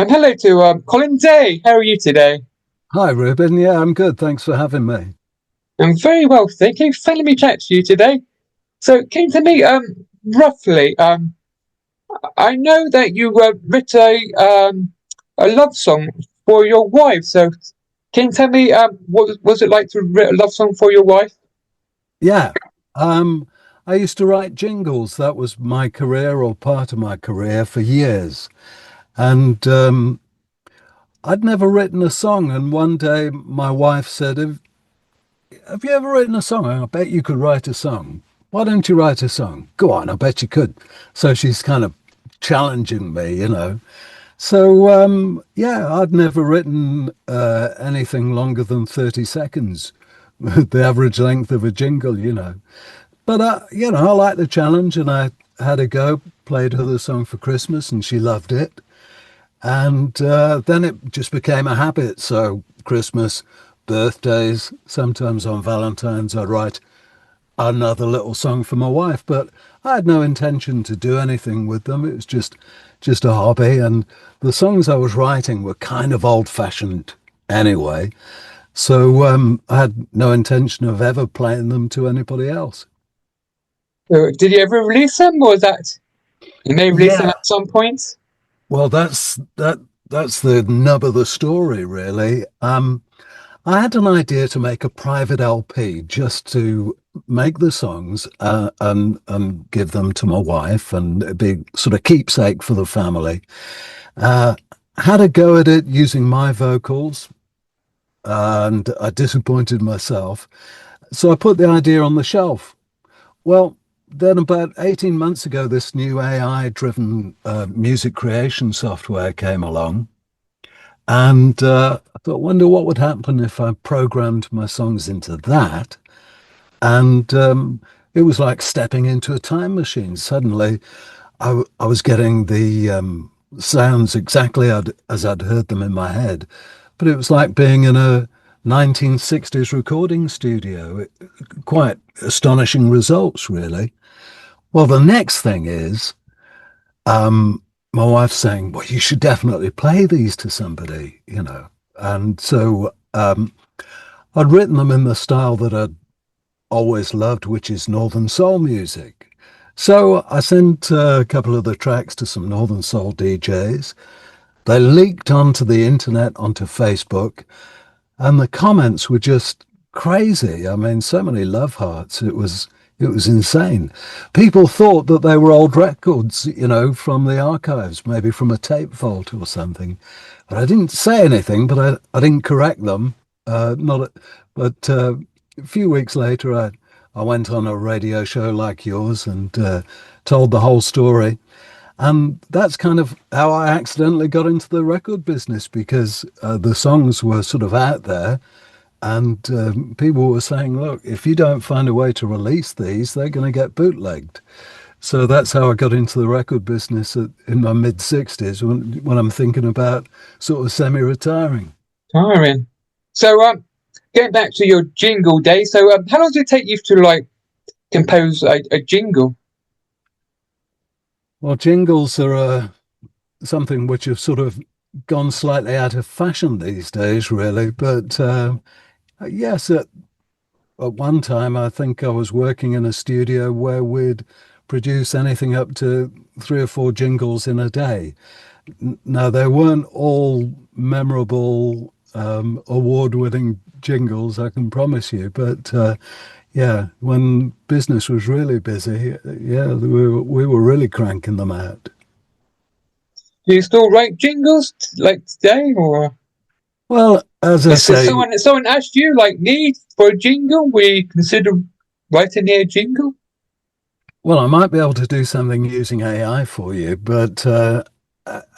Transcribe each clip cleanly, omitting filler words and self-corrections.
Hello to Colin Day. How are you today? Hi, Ruben. Yeah, I'm good. Thanks for having me. I'm very well, thank you. Finally, me chat to you today. So, can you tell me, roughly, I know that you wrote a love song for your wife. So, can you tell me, what was it like to write a love song for your wife? Yeah, I used to write jingles. That was my career or part of my career for years. And I'd never written a song. And one day my wife said, have you ever written a song? I bet you could write a song. Why don't you write a song? Go on, I bet you could. So she's kind of challenging me. So, yeah, I'd never written anything longer than 30 seconds, the average length of a jingle. But, I liked the challenge and I had a go, played her the song for Christmas and she loved it. And then it just became a habit. So, Christmas, birthdays, sometimes on Valentine's, I'd write another little song for my wife, but I had no intention to do anything with them. It was just a hobby, and the songs I was writing were kind of old-fashioned anyway. So I had no intention of ever playing them to anybody else. Did you ever release them, or was that you may release them Yeah, at some point? well, that's the nub of the story, really. I had an idea to make a private LP just to make the songs and give them to my wife and it'd be sort of keepsake for the family. Uh, had a go at it using my vocals and I disappointed myself. So I put the idea on the shelf. Well, then about 18 months ago, this new AI-driven music creation software came along. And I thought, wonder what would happen if I programmed my songs into that. And it was like stepping into a time machine. Suddenly, I was getting the sounds exactly as I'd heard them in my head. But it was like being in a 1960s recording studio. Quite astonishing results, really. Well, the next thing is my wife's saying, well, you should definitely play these to somebody. And so I'd written them in the style that I'd always loved, which is Northern Soul music. So I sent a couple of the tracks to some Northern Soul DJs. They leaked onto the internet, onto Facebook, and the comments were just crazy. I mean, so many love hearts. It was insane. People thought that they were old records, from the archives, maybe from a tape vault or something. But I didn't say anything, but I didn't correct them. Not, but a few weeks later, I went on a radio show like yours and told the whole story. And that's kind of how I accidentally got into the record business because the songs were sort of out there. And people were saying, look, if you don't find a way to release these, they're going to get bootlegged. So that's how I got into the record business in my mid 60s when I'm thinking about sort of semi-retiring. Tiring. So, getting back to your jingle day. So, how long did it take you to compose a jingle? Well, jingles are something which have sort of gone slightly out of fashion these days, really. But yes, at one time, I think I was working in a studio where we'd produce anything up to three or four jingles in a day. Now, they weren't all memorable, award-winning jingles, I can promise you. But yeah, when business was really busy, yeah, we were really cranking them out. Do you still write jingles like today, or Well, as I if say, someone asked you like me for a jingle, we consider writing a jingle? well, I might be able to do something using AI for you, but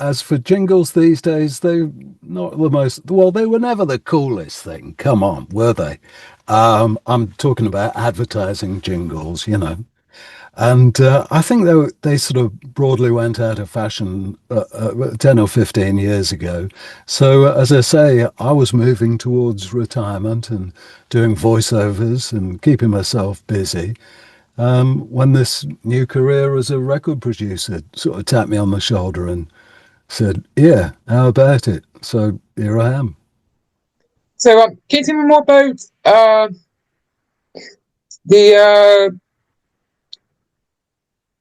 as for jingles these days, they're not the most, well, they were never the coolest thing. Come on, were they? I'm talking about advertising jingles. And I think they sort of broadly went out of fashion 10 or 15 years ago. So, as I say, I was moving towards retirement and doing voiceovers and keeping myself busy when this new career as a record producer sort of tapped me on the shoulder and said, yeah, how about it? So here I am. So, can you tell me more about the uh,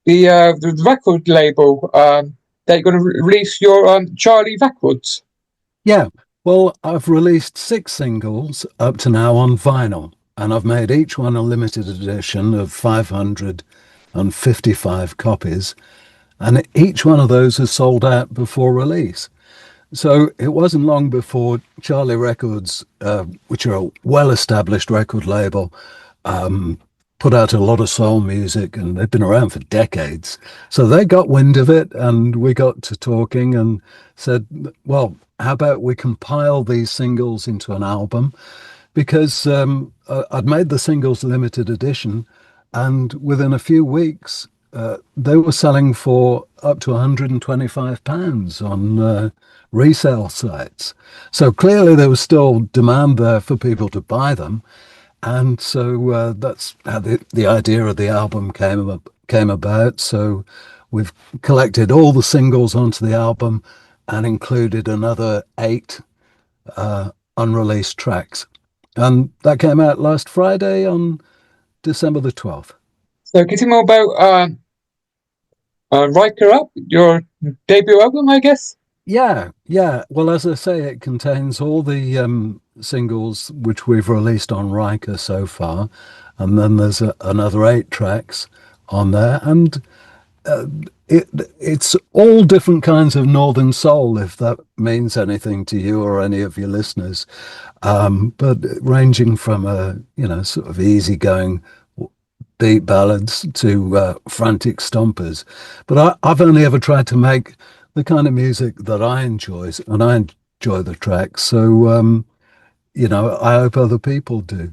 the record label that you're going to release your Charlie Records? Yeah, well, I've released 6 singles up to now on vinyl, and I've made each one a limited edition of 555 copies, and each one of those has sold out before release. So it wasn't long before Charlie Records, which are a well-established record label, um, put out a lot of soul music, and they've been around for decades. So they got wind of it, and we got to talking and said, well, how about we compile these singles into an album? Because I'd made the singles limited edition, and within a few weeks, they were selling for up to £125 on resale sites. So clearly there was still demand there for people to buy them. And so that's how the idea of the album came about. So we've collected all the singles onto the album and included another 8 unreleased tracks. And that came out last Friday on December the 12th. So, can you tell me more about Riker Up, your debut album, I guess? Yeah, yeah. Well, as I say, it contains all the singles which we've released on Riker so far. And then there's another 8 tracks on there. And uh, it's all different kinds of Northern soul, if that means anything to you or any of your listeners. But ranging from sort of easygoing beat ballads to frantic stompers. But I've only ever tried to make the kind of music that I enjoy, and I enjoy the tracks. So, I hope other people do.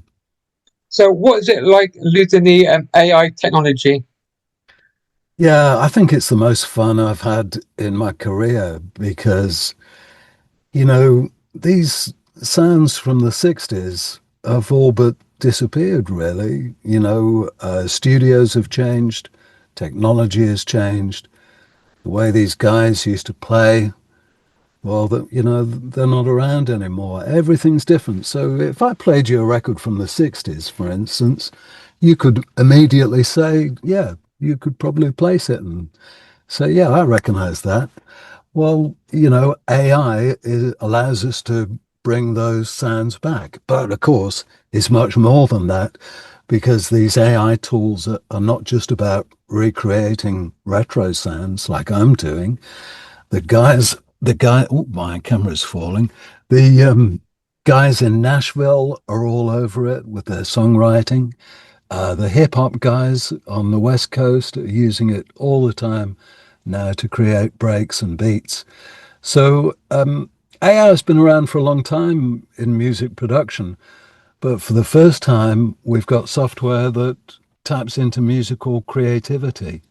So, what is it like using the AI technology? Yeah, I think it's the most fun I've had in my career because, these sounds from the 60s have all but disappeared, really. Studios have changed, technology has changed, the way these guys used to play, well, they're not around anymore. Everything's different. So if I played you a record from the 60s, for instance, you could immediately say, yeah, you could probably place it and say, yeah, I recognize that. Well, AI allows us to bring those sounds back. But of course, it's much more than that because these AI tools are not just about recreating retro sounds like I'm doing. Oh, my camera's falling. The guys in Nashville are all over it with their songwriting. The hip hop guys on the West Coast are using it all the time now to create breaks and beats. So AI has been around for a long time in music production, but for the first time, we've got software that taps into musical creativity.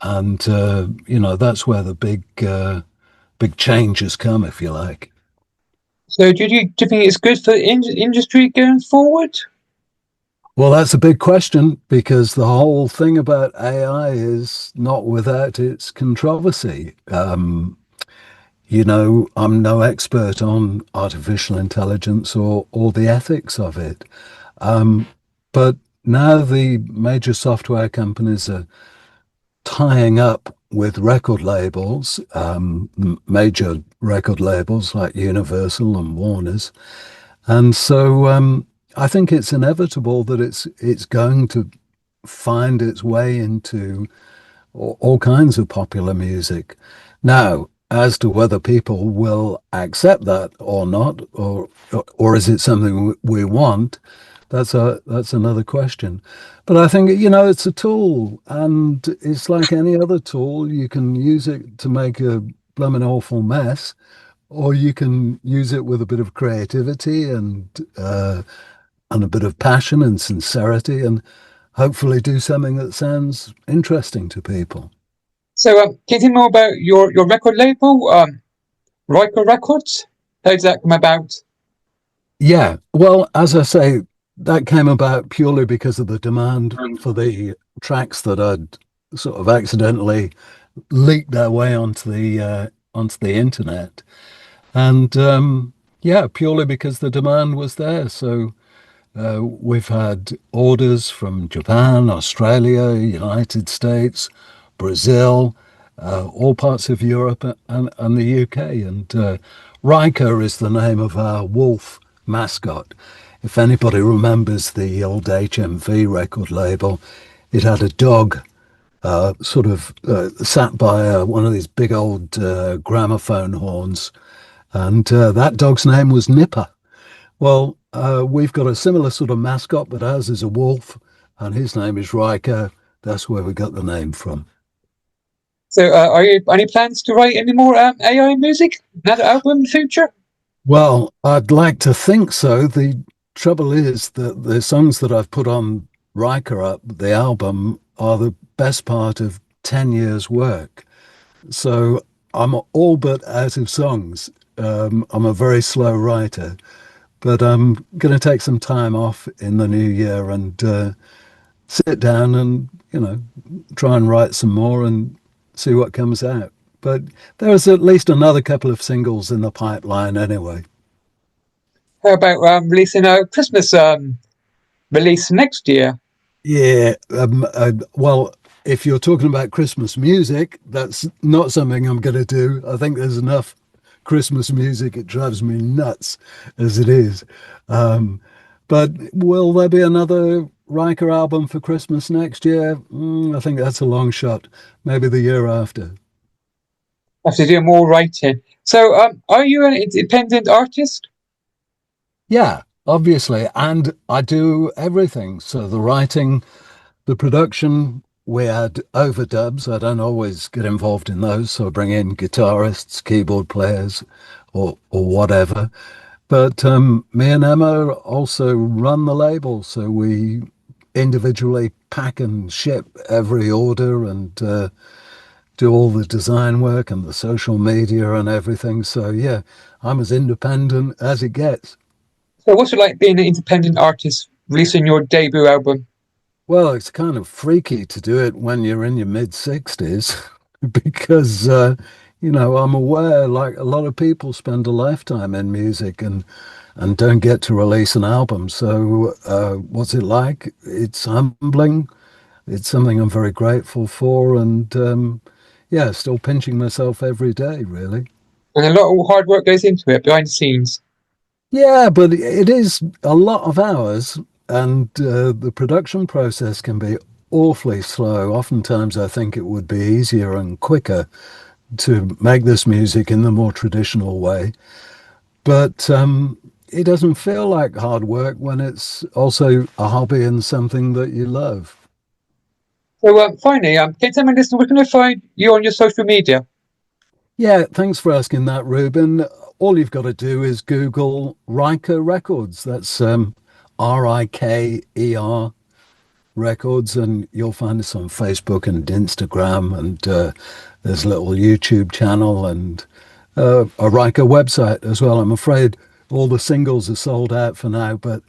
And, that's where the big changes come, if you like. So, do you think it's good for the industry going forward? Well, that's a big question because the whole thing about AI is not without its controversy. I'm no expert on artificial intelligence or the ethics of it. Um, but now the major software companies are tying up with record labels, major record labels like Universal and Warner's. And so I think it's inevitable that it's going to find its way into all kinds of popular music. Now, as to whether people will accept that or not, or is it something we want, that's another question. But I think, it's a tool, and it's like any other tool. You can use it to make a blooming awful mess, or you can use it with a bit of creativity and a bit of passion and sincerity, and hopefully do something that sounds interesting to people. So, can you tell me more about your record label, Riker Records? How did that come about? Yeah, well, as I say, that came about purely because of the demand for the tracks that I'd sort of accidentally leaked their way onto the onto the internet. And yeah, purely because the demand was there. So we've had orders from Japan, Australia, United States, Brazil, all parts of Europe and the UK. And Riker is the name of our wolf mascot. If anybody remembers the old HMV record label, it had a dog sat by one of these big old gramophone horns, and that dog's name was Nipper. Well, we've got a similar sort of mascot, but ours is a wolf, and his name is Riker. That's where we got the name from. So, are you any plans to write any more AI music? Another album in the future? Well, I'd like to think so. The trouble is that the songs that I've put on Riker Up, the album, are the best part of 10 years' work. So I'm all but out of songs. I'm a very slow writer, but I'm going to take some time off in the new year and sit down and, try and write some more and see what comes out. But there's at least another couple of singles in the pipeline anyway. How about releasing a Christmas release next year? Yeah, well, if you're talking about Christmas music, that's not something I'm going to do. I think there's enough Christmas music. It drives me nuts as it is. But will there be another Riker album for Christmas next year? I think that's a long shot. Maybe the year after. Have to do more writing. So, are you an independent artist? Yeah, obviously. And I do everything. So the writing, the production, we had overdubs. I don't always get involved in those, so I bring in guitarists, keyboard players, or whatever. But me and Emma also run the label, so we individually pack and ship every order and do all the design work and the social media and everything. So yeah, I'm as independent as it gets. So, what's it like being an independent artist releasing your debut album? Well, it's kind of freaky to do it when you're in your mid 60s because, I'm aware like a lot of people spend a lifetime in music and don't get to release an album. So, what's it like? It's humbling. It's something I'm very grateful for. And yeah, still pinching myself every day, really. And a lot of hard work goes into it behind the scenes. Yeah, but it is a lot of hours, and the production process can be awfully slow. Oftentimes, I think it would be easier and quicker to make this music in the more traditional way. But it doesn't feel like hard work when it's also a hobby and something that you love. So, finally, can you tell me, listen, where can I find you on your social media? Yeah, thanks for asking that, Ruben. All you've got to do is Google Riker Records. That's Riker Records, and you'll find us on Facebook and Instagram. And there's a little YouTube channel and a Riker website as well. I'm afraid all the singles are sold out for now, but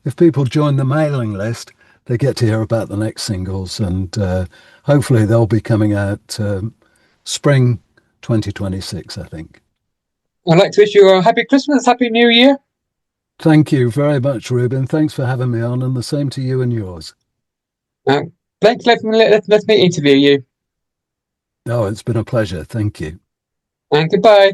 if people join the mailing list, they get to hear about the next singles, and hopefully they'll be coming out spring 2026, I think. I'd like to wish you a happy Christmas, happy New Year. Thank you very much, Ruben. Thanks for having me on, and the same to you and yours. Uh, Thanks for letting me interview you. Oh, it's been a pleasure. Thank you. And goodbye.